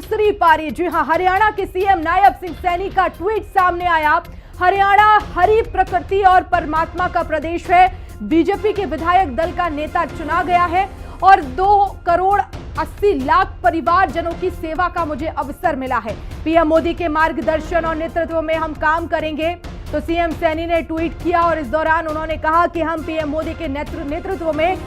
तीसरी पारी। जी हां, हरियाणा के सीएम नायब सिंह सैनी का ट्वीट सामने आया। हरियाणा हरि प्रकृति और परमात्मा का प्रदेश है। बीजेपी के विधायक दल का नेता चुना गया है और 2,80,00,000 परिवारजनों की सेवा का मुझे अवसर मिला है। पीएम मोदी के मार्गदर्शन और नेतृत्व में हम काम करेंगे। तो सीएम सैनी ने ट्वीट किया और इस दौरान उन्होंने कहा कि हम पीएम मोदी के नेतृत्व में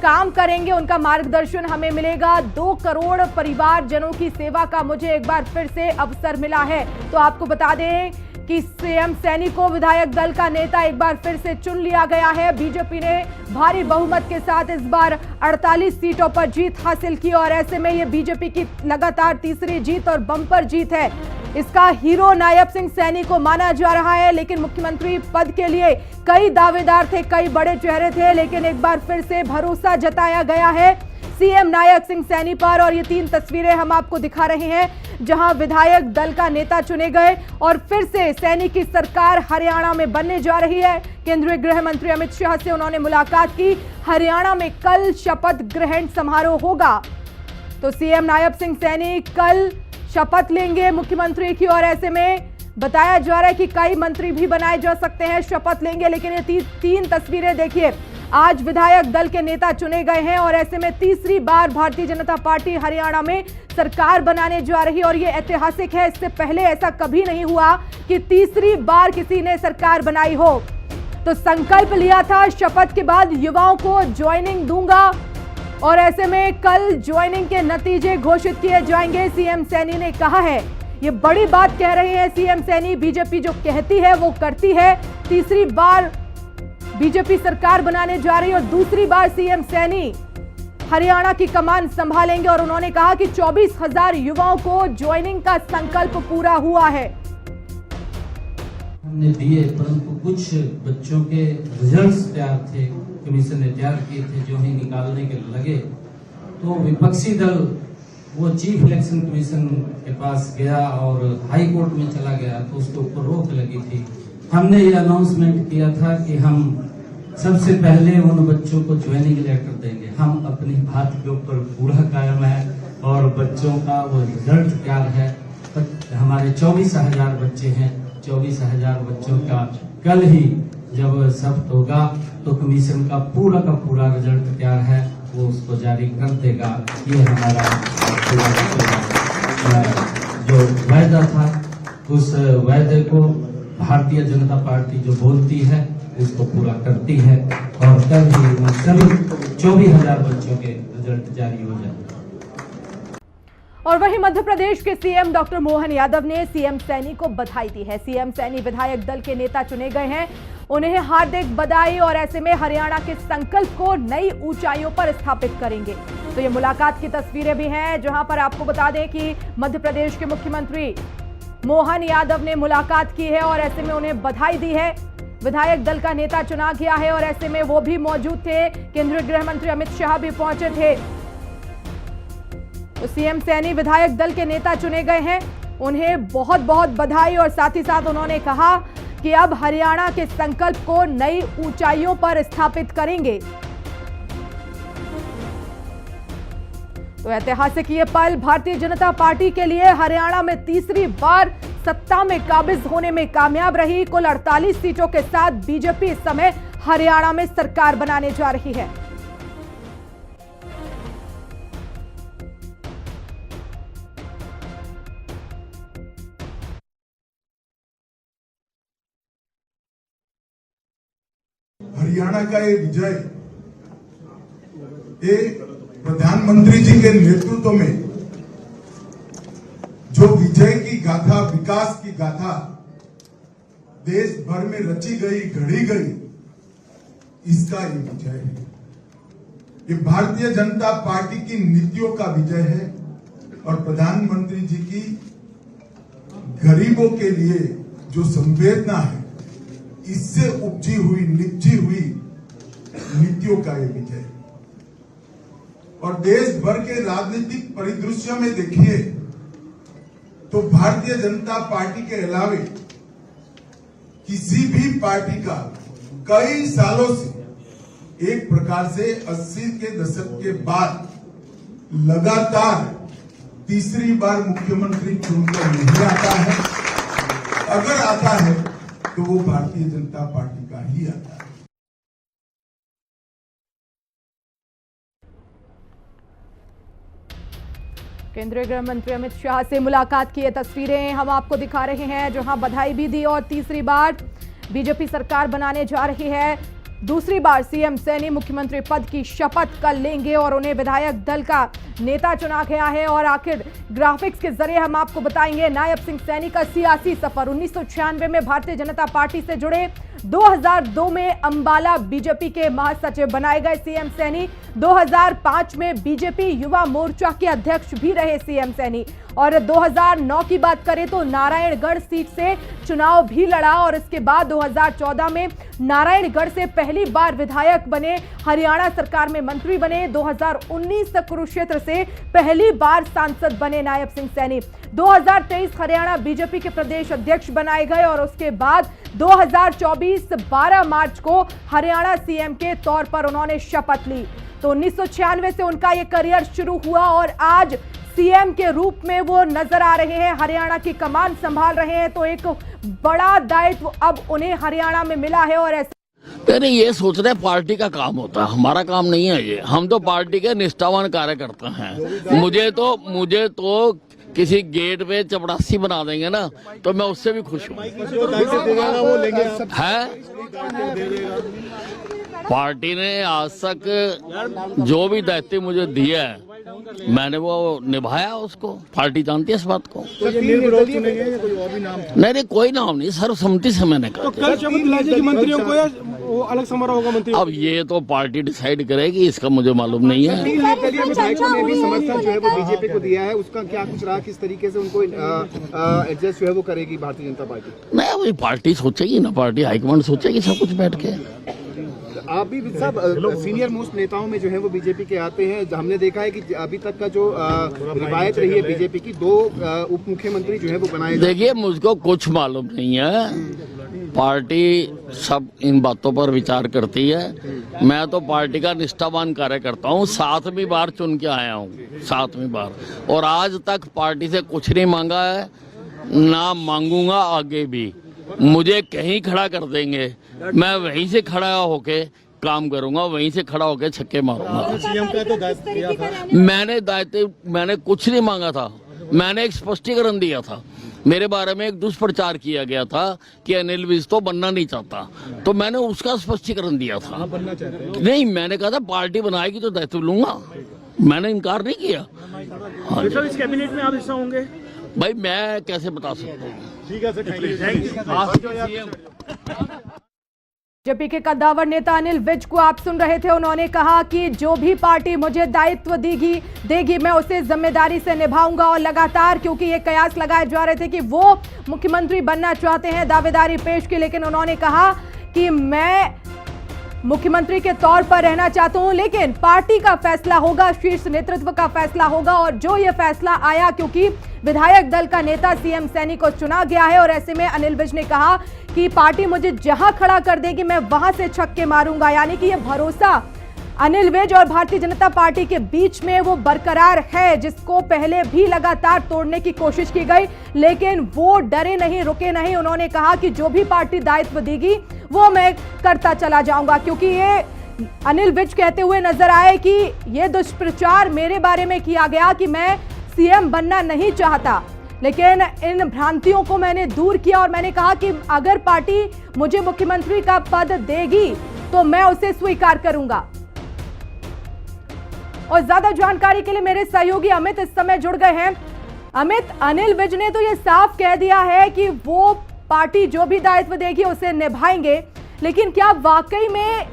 काम करेंगे, उनका मार्गदर्शन हमें मिलेगा। 2 करोड़ परिवारजनों की सेवा का मुझे एक बार फिर से अवसर मिला है। तो आपको बता दें कि सीएम सैनी को विधायक दल का नेता एक बार फिर से चुन लिया गया है। बीजेपी ने भारी बहुमत के साथ इस बार 48 सीटों पर जीत हासिल की और ऐसे में ये बीजेपी की लगातार तीसरी जीत और बम्पर जीत है। इसका हीरो नायब सिंह सैनी को माना जा रहा है, लेकिन मुख्यमंत्री पद के लिए कई दावेदार थे, कई बड़े चेहरे थे, लेकिन एक बार फिर से भरोसा जताया गया है सीएम नायब सिंह सैनी पर। और ये 3 तस्वीरें हम आपको दिखा रहे हैं जहां विधायक दल का नेता चुने गए और फिर से सैनी की सरकार हरियाणा में बनने जा रही है। केंद्रीय गृह मंत्री अमित शाह से उन्होंने मुलाकात की। हरियाणा में कल शपथ ग्रहण समारोह होगा। तो सीएम नायब सिंह सैनी कल शपथ लेंगे मुख्यमंत्री की और ऐसे में बताया जा रहा है कि कई मंत्री भी बनाए जा सकते हैं, शपथ लेंगे। लेकिन ये 3 तस्वीरें देखिए, आज विधायक दल के नेता चुने गए हैं और ऐसे में तीसरी बार भारतीय जनता पार्टी हरियाणा में सरकार बनाने जा रही है और ये ऐतिहासिक है। इससे पहले ऐसा कभी नहीं हुआ कि तीसरी बार किसी ने सरकार बनाई हो। तो संकल्प लिया था, शपथ के बाद युवाओं को ज्वाइनिंग दूंगा और ऐसे में कल ज्वाइनिंग के नतीजे घोषित किए जाएंगे, सीएम सैनी ने कहा है। ये बड़ी बात कह रहे हैं सीएम सैनी। बीजेपी जो कहती है वो करती है। तीसरी बार बीजेपी सरकार बनाने जा रही है और दूसरी बार सीएम सैनी हरियाणा की कमान संभालेंगे और उन्होंने कहा कि 24,000 युवाओं को ज्वाइनिंग का संकल्प पूरा हुआ है। हमने दिए, परंतु कुछ बच्चों के रिजल्ट्स तैयार थे, कमीशन ने तैयार किए थे, जो ही निकालने के लगे तो विपक्षी दल वो चीफ इलेक्शन कमीशन के पास गया और हाई कोर्ट में चला गया, तो उसके ऊपर रोक लगी थी। हमने ये अनाउंसमेंट किया था कि हम सबसे पहले उन बच्चों को ज्वाइनिंग लेटर देंगे। हम अपनी बात के ऊपर पूरा कायम है और बच्चों का वो रिजल्ट तैयार है। हमारे 24,000 बच्चे हैं, 24,000 बच्चों का कल ही जब शपथ होगा तो कमीशन का पूरा रिजल्ट तैयार है, वो उसको जारी कर देगा। ये हमारा जो वायदा था, उस वायदे को भारतीय जनता पार्टी जो बोलती है उसको पूरा करती है और कल ही सभी 24,000 बच्चों के रिजल्ट जारी हो जाए। और वहीं मध्य प्रदेश के सीएम डॉक्टर मोहन यादव ने सीएम सैनी को बधाई दी है। सीएम सैनी विधायक दल के नेता चुने गए हैं, उन्हें हार्दिक बधाई और ऐसे में हरियाणा के संकल्प को नई ऊंचाइयों पर स्थापित करेंगे। तो ये मुलाकात की तस्वीरें भी हैं जहां पर आपको बता दें कि मध्य प्रदेश के मुख्यमंत्री मोहन यादव ने मुलाकात की है और ऐसे में उन्हें बधाई दी है। विधायक दल का नेता चुना गया है और ऐसे में वो भी मौजूद थे, केंद्रीय गृह मंत्री अमित शाह भी पहुंचे थे। तो सीएम सैनी विधायक दल के नेता चुने गए हैं, उन्हें बहुत बहुत बधाई और साथ ही साथ उन्होंने कहा कि अब हरियाणा के संकल्प को नई ऊंचाइयों पर स्थापित करेंगे। तो ऐतिहासिक ये पल भारतीय जनता पार्टी के लिए हरियाणा में तीसरी बार सत्ता में काबिज होने में कामयाब रही। कुल 48 सीटों के साथ बीजेपी इस समय हरियाणा में सरकार बनाने जा रही है। हरियाणा का ये विजय प्रधानमंत्री जी के नेतृत्व में जो विजय की गाथा, विकास की गाथा देश भर में रची गई, घड़ी गई, इसका ये विजय है। ये भारतीय जनता पार्टी की नीतियों का विजय है और प्रधानमंत्री जी की गरीबों के लिए जो संवेदना है, इससे उपजी हुई, निपजी हुई नीतियों का ये विजय है। और देश भर के राजनीतिक परिदृश्य में देखिए तो भारतीय जनता पार्टी के अलावे किसी भी पार्टी का कई सालों से एक प्रकार से 80 के दशक के बाद लगातार तीसरी बार मुख्यमंत्री चुनकर नहीं आता है। अगर आता है तो वो भारतीय जनता पार्टी का ही आता है। केंद्रीय गृह मंत्री अमित शाह से मुलाकात की ये तस्वीरें हम आपको दिखा रहे हैं, जहां बधाई भी दी और तीसरी बार बीजेपी सरकार बनाने जा रही है। दूसरी बार सीएम सैनी मुख्यमंत्री पद की शपथ कल लेंगे और उन्हें विधायक दल का नेता चुना गया है। और आखिर ग्राफिक्स के जरिए हम आपको बताएंगे नायब सिंह सैनी का सियासी सफर। 1996 में भारतीय जनता पार्टी से जुड़े, 2002 में अंबाला बीजेपी के महासचिव बनाए गए सीएम सैनी, 2005 में बीजेपी युवा मोर्चा के अध्यक्ष भी रहे सीएम सैनी और 2009 की बात करें तो नारायणगढ़ सीट से चुनाव भी लड़ा और इसके बाद 2014 में नारायणगढ़ से पहली बार विधायक बने, हरियाणा सरकार में मंत्री बने, 2019 तक कुरुक्षेत्र से पहली बार सांसद बने नायब सिंह सैनी, 2023 हरियाणा बीजेपी के प्रदेश अध्यक्ष बनाए गए और उसके बाद 2024 12 मार्च को हरियाणा सीएम के तौर पर उन्होंने शपथ ली। तो 1996 से उनका ये करियर शुरू हुआ और आज सीएम के रूप में वो नजर आ रहे हैं, हरियाणा की कमान संभाल रहे हैं। तो एक बड़ा दायित्व अब उन्हें हरियाणा में मिला है और ऐसे नहीं, ये सोच रहे पार्टी का काम होता है, हमारा काम नहीं है ये। हम तो पार्टी के निष्ठावान कार्यकर्ता हैं। मुझे तो किसी गेट पे चपरासी बना देंगे ना तो मैं उससे भी खुश हूँ। है पार्टी ने आज तक जो भी दायित्व मुझे दिया है मैंने वो निभाया उसको। पार्टी जानती है इस बात को। नहीं, कोई नाम नहीं, सर्वसम्मति से मैंने कहा। कल शपथ दिलाने की मंत्रियों को या वो अलग समारोह होगा मंत्री? अब ये तो पार्टी डिसाइड करेगी, इसका मुझे मालूम नहीं है। विधायकों ने भी समर्थन जो है वो बीजेपी को दिया है, उसका क्या कुछ रहा, किस तरीके से उनको एडजस्ट जो है वो करेगी भारतीय जनता पार्टी? नहीं, वही पार्टी सोचेगी ना, पार्टी हाईकमांड सोचेगी सब कुछ बैठ के। आप भी साहब सीनियर मोस्ट नेताओं में जो है वो बीजेपी के आते हैं। हमने देखा है कि अभी तक का जो रिवायत रही है बीजेपी की, 2 उप मुख्यमंत्री जो है वो बनाए। देखिए, मुझको कुछ मालूम नहीं है, पार्टी सब इन बातों पर विचार करती है। मैं तो पार्टी का निष्ठावान कार्यकर्ता हूँ, 7वीं बार चुन के आया हूँ, 7वीं बार, और आज तक पार्टी से कुछ नहीं मांगा है, ना मांगूंगा आगे भी। मुझे कहीं खड़ा कर देंगे, मैं वहीं से खड़ा होके काम करूंगा, वहीं से खड़ा होके छक्के मारूंगा। सीएम का तो दायित्व दिया था। मैंने कुछ नहीं मांगा था, मैंने एक स्पष्टीकरण दिया था। मेरे बारे में एक दुष्प्रचार किया गया था कि अनिल विज तो बनना नहीं चाहता, तो मैंने उसका स्पष्टीकरण दिया था। बनना चाहते हैं? नहीं, मैंने कहा था पार्टी बनाएगी तो दायित्व लूंगा, मैंने इनकार नहीं किया। हाँ, इस कैबिनेट में आप हिस्सा होंगे? भाई मैं कैसे बता सकता हूँ। ठीक है सर, बीजेपी के कद्दावर नेता अनिल विज को आप सुन रहे थे। उन्होंने कहा कि जो भी पार्टी मुझे दायित्व देगी मैं उसे जिम्मेदारी से निभाऊंगा और लगातार, क्योंकि ये कयास लगाए जा रहे थे कि वो मुख्यमंत्री बनना चाहते हैं, दावेदारी पेश की, लेकिन उन्होंने कहा कि मैं मुख्यमंत्री के तौर पर रहना चाहता हूं, लेकिन पार्टी का फैसला होगा, शीर्ष नेतृत्व का फैसला होगा। और जो ये फैसला आया, क्योंकि विधायक दल का नेता सीएम सैनी को चुना गया है और ऐसे में अनिल विज ने कहा कि पार्टी मुझे जहां खड़ा कर देगी मैं वहां से छक्के मारूंगा। यानी कि ये भरोसा अनिल विज और भारतीय जनता पार्टी के बीच में वो बरकरार है, जिसको पहले भी लगातार तोड़ने की कोशिश की गई, लेकिन वो डरे नहीं, रुके नहीं। उन्होंने कहा कि जो भी पार्टी दायित्व देगी वो मैं करता चला जाऊंगा, क्योंकि ये अनिल विज कहते हुए नजर आए कि ये दुष्प्रचार मेरे बारे में किया गया कि मैं सीएम बनना नहीं चाहता, लेकिन इन भ्रांतियों को मैंने दूर किया और मैंने कहा कि अगर पार्टी मुझे मुख्यमंत्री का पद देगी तो मैं उसे स्वीकार करूंगा। और ज्यादा जानकारी के लिए मेरे सहयोगी अमित इस समय जुड़ गए हैं। अमित, अनिल विज ने तो ये साफ कह दिया है कि वो पार्टी जो भी दायित्व देगी उसे निभाएंगे, लेकिन क्या वाकई में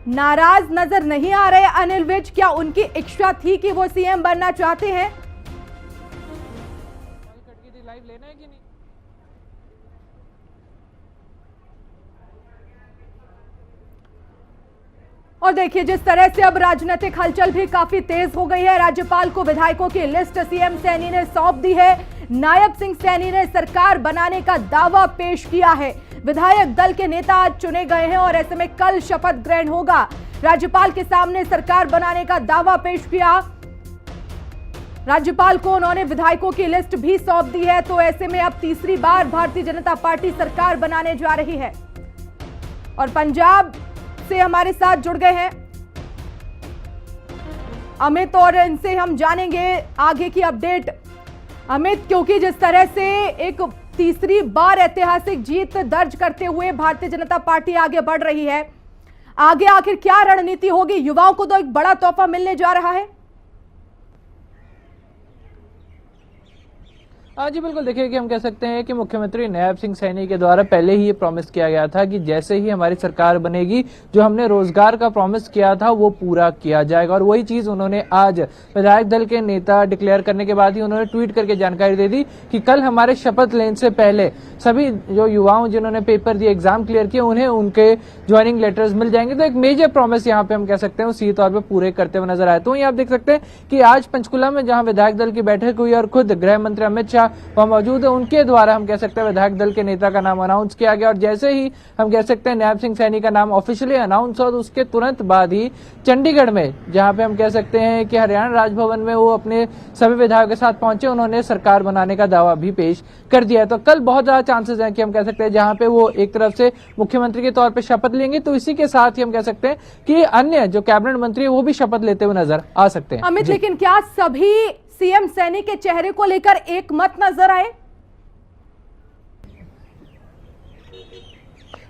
नाराज नजर नहीं आ रहे अनिल विज? क्या उनकी इच्छा थी कि वो सीएम बनना चाहते हैं? और देखिए, जिस तरह से अब राजनीतिक हलचल भी काफी तेज हो गई है। राज्यपाल को विधायकों की लिस्ट सीएम सैनी ने सौंप दी है। नायब सिंह सैनी ने सरकार बनाने का दावा पेश किया है। विधायक दल के नेता आज चुने गए हैं और ऐसे में कल शपथ ग्रहण होगा। राज्यपाल के सामने सरकार बनाने का दावा पेश किया राज्यपाल को उन्होंने विधायकों की लिस्ट भी सौंप दी है। तो ऐसे में अब तीसरी बार भारतीय जनता पार्टी सरकार बनाने जा रही है। और पंजाब से हमारे साथ जुड़ गए हैं अमित, और इनसे हम जानेंगे आगे की अपडेट। अमित, क्योंकि जिस तरह से एक तीसरी बार ऐतिहासिक जीत दर्ज करते हुए भारतीय जनता पार्टी आगे बढ़ रही है, आगे आखिर क्या रणनीति होगी? युवाओं को तो एक बड़ा तोहफा मिलने जा रहा है। जी बिल्कुल, देखिए कि हम कह सकते हैं कि मुख्यमंत्री नैब सिंह सैनी के द्वारा पहले ही ये प्रॉमिस किया गया था कि जैसे ही हमारी सरकार बनेगी, जो हमने रोजगार का प्रॉमिस किया था वो पूरा किया जाएगा। और वही चीज उन्होंने आज विधायक दल के नेता डिक्लेयर करने के बाद ही उन्होंने ट्वीट करके जानकारी दे दी कि कल हमारे शपथ लेने से पहले सभी जो युवाओं जिन्होंने पेपर दिए, एग्जाम क्लियर किए, उन्हें उनके ज्वाइनिंग लेटर्स मिल जाएंगे। तो एक मेजर प्रॉमिस यहाँ पे हम कह सकते हैं वो सीधे तौर पर पूरे करते हुए नजर आए। तो वहीं आप देख सकते हैं कि आज पंचकुला में जहां विधायक दल की बैठक हुई और खुद गृह मंत्री अमित शाह वहां मौजूद है, उनके द्वारा हम कह सकते हैं विधायक दल के नेता का नाम अनाउंस किया गया। और जैसे ही हम कह सकते हैं नैब सिंह सैनी का नाम ऑफिशियली अनाउंस हुआ, तो उसके तुरंत बाद ही चंडीगढ़ में जहां पे हम कह सकते हैं कि हरियाणा राजभवन में वो अपने सभी विधायकों के साथ पहुंचे, उन्होंने सरकार बनाने का दावा भी पेश कर दिया है। तो कल बहुत ज्यादा चांसेस हैं कि हम कह सकते हैं जहां पे वो एक तरफ से मुख्यमंत्री के तौर पे शपथ लेंगे, तो इसी के साथ ही हम कह सकते हैं कि अन्य जो कैबिनेट मंत्री है वो भी शपथ लेते हुए नजर आ सकते हैं। अमित, लेकिन क्या सभी सीएम सैनी के चेहरे को लेकर एक मत नजर आए?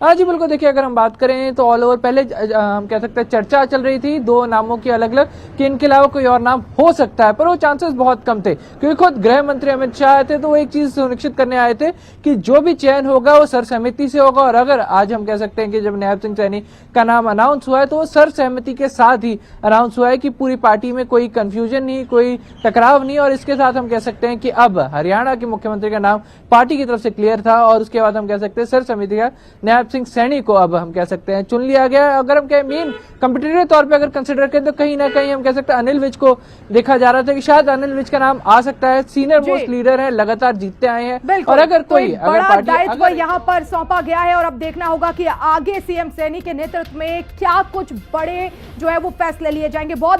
हाँ जी बिल्कुल, देखिए अगर हम बात करें तो ऑल ओवर पहले हम कह सकते हैं चर्चा चल रही थी दो नामों की अलग अलग कि इनके अलावा कोई और नाम हो सकता है, पर वो चांसेस बहुत कम थे क्योंकि खुद गृह मंत्री अमित शाह आए थे। तो वो एक चीज सुनिश्चित करने आए थे कि जो भी चयन होगा वो सर्वसहमति से होगा। और अगर आज हम कह सकते हैं कि जब नैब सिंह सैनी का नाम अनाउंस हुआ है तो वो सर्वसहमति के साथ ही अनाउंस हुआ है कि पूरी पार्टी में कोई कंफ्यूजन नहीं, कोई टकराव नहीं। और इसके साथ हम कह सकते हैं कि अब हरियाणा के मुख्यमंत्री का नाम पार्टी की तरफ से क्लियर था और उसके बाद हम कह सकते हैं सर्वसहमति का नैब सिंह सैनी को अब हम कह सकते हैं चुन लिया गया है। अगर हम कहें मेन कंपटीटर तौर पे अगर कंसिडर करें तो कहीं ना कहीं हम कह सकते हैं अनिल विज को देखा जा रहा था कि शायद अनिल विज का नाम आ सकता है। सीनियर मोस्ट लीडर है, लगातार जीतते आए हैं। और अगर कोई बड़ा दायित्व यहाँ पर सौंपा गया है और अब देखना होगा कि आगे सीएम सैनी के नेतृत्व में क्या कुछ बड़े जो है वो फैसले लिए जाएंगे। बहुत